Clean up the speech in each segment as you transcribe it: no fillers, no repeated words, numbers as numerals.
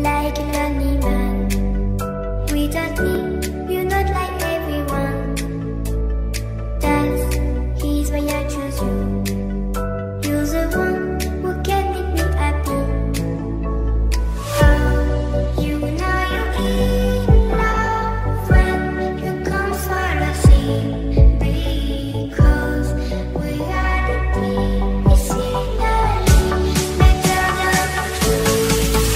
like a lonely man. Without me, you're not like everyone. That's he's why I choose you. You're the one who can make me happy. Oh, you know you're in love when you come for the sea. Because we are the team, it's in the league, better than the trees.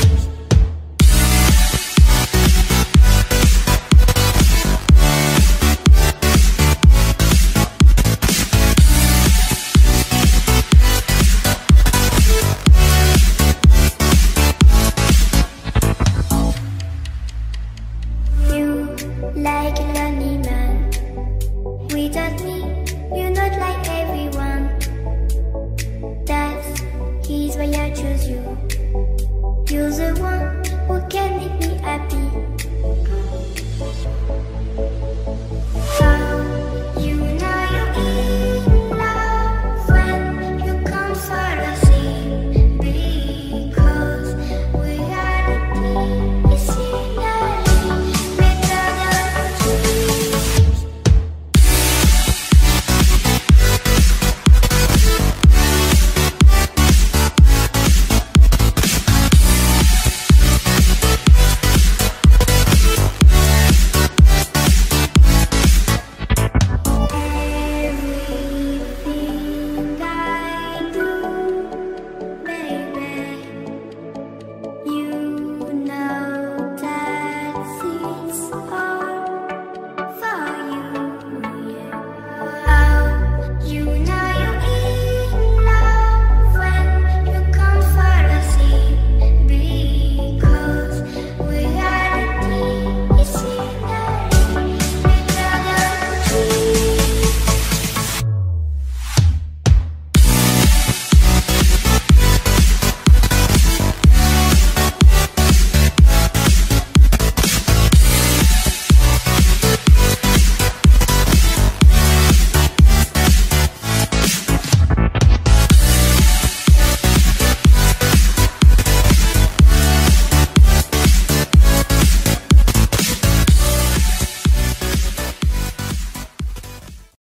You like a lonely man. Without me, you're not like everyone. That's he's why I choose you.